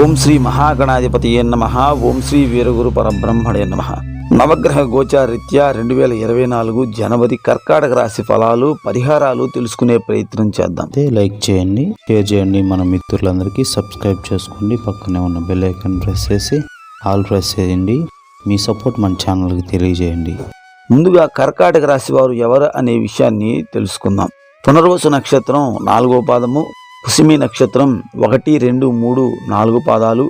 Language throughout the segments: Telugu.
ఓం శ్రీ మహాగణాధిపతియే నమః. ఓం శ్రీ వీరగురు పరబ్రహ్మణే నమః. నవగ్రహ గోచారీత్యా 2024 జనవరి కర్కాటక రాశి ఫలాలు పరిహారాలు తెలుసుకునే ప్రయత్నం చేద్దాం. లైక్ చేయండి, షేర్ చేయండి, మన మిత్రులందరికీ సబ్స్క్రైబ్ చేసుకోండి. పక్కనే ఉన్న బెల్ ఐకాన్ ప్రెస్ చేసి ఆల్ ప్రెస్ చేయండి. మీ సపోర్ట్ మన ఛానల్కి తెలియజేయండి. ముందుగా కర్కాటక రాశి వారు ఎవరు అనే విషయాన్ని తెలుసుకుందాం. పునర్వసు నక్షత్రం 4వ పాదము, పుష్యమి నక్షత్రం 1, 2, 3, 4 పాదాలు,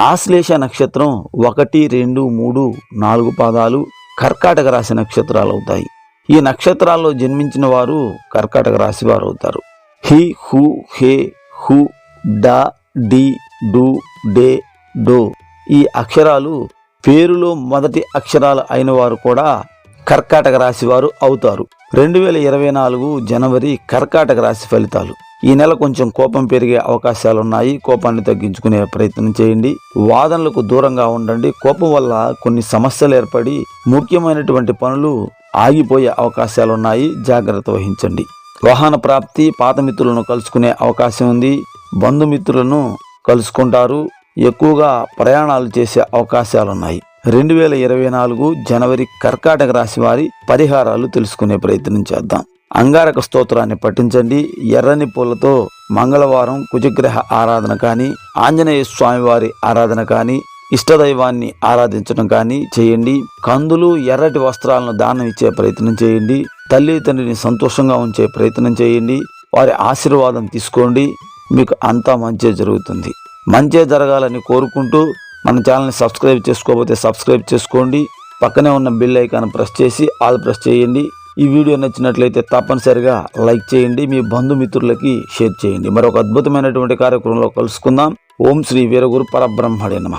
ఆశ్లేష నక్షత్రం 1, 2, 3, 4 పాదాలు కర్కాటక రాశి నక్షత్రాలు అవుతాయి. ఈ నక్షత్రాల్లో జన్మించిన వారు కర్కాటక రాశి వారు అవుతారు. హి, హు, హే, హు, డ, డి, డు, డే, డో ఈ అక్షరాలు పేరులో మొదటి అక్షరాలు అయిన వారు కూడా కర్కాటక రాశి వారు అవుతారు. 2024 జనవరి కర్కాటక రాశి ఫలితాలు. ఈ నెల కొంచెం కోపం పెరిగే అవకాశాలున్నాయి. కోపాన్ని తగ్గించుకునే ప్రయత్నం చేయండి. వాదనలకు దూరంగా ఉండండి. కోపం వల్ల కొన్ని సమస్యలు ఏర్పడి ముఖ్యమైనటువంటి పనులు ఆగిపోయే అవకాశాలున్నాయి. జాగ్రత్త వహించండి. వాహన ప్రాప్తి, పాత మిత్రులను కలుసుకునే అవకాశం ఉంది. బంధుమిత్రులను కలుసుకుంటారు. ఎక్కువగా ప్రయాణాలు చేసే అవకాశాలున్నాయి. 2024 జనవరి కర్కాటక రాశి వారి పరిహారాలు తెలుసుకునే ప్రయత్నం చేద్దాం. అంగారక స్తోత్రాన్ని పఠించండి. ఎర్రని పూలతో మంగళవారం కుజగ్రహ ఆరాధన కానీ, ఆంజనేయ స్వామి వారి ఆరాధన కానీ, ఇష్టదైవాన్ని ఆరాధించడం కానీ చేయండి. కందులు, ఎర్రటి వస్త్రాలను దానం ఇచ్చే ప్రయత్నం చేయండి. తల్లి తండ్రిని సంతోషంగా ఉంచే ప్రయత్నం చేయండి. వారి ఆశీర్వాదం తీసుకోండి. మీకు అంతా మంచే జరుగుతుంది. మంచే జరగాలని కోరుకుంటూ మన ఛానల్ని సబ్స్క్రైబ్ చేసుకోకపోతే సబ్స్క్రైబ్ చేసుకోండి. పక్కనే ఉన్న బెల్ ఐకాన్ ప్రెస్ చేసి ఆల్ ప్రెస్ చేయండి. ఈ వీడియో నచ్చినట్లయితే తప్పనిసరిగా లైక్ చేయండి. మీ బంధుమిత్రులకి షేర్ చేయండి. మరొక అద్భుతమైనటువంటి కార్యక్రమంలో కలుసుకుందాం. ఓం శ్రీ వీరగురు పరబ్రహ్మణే నమః.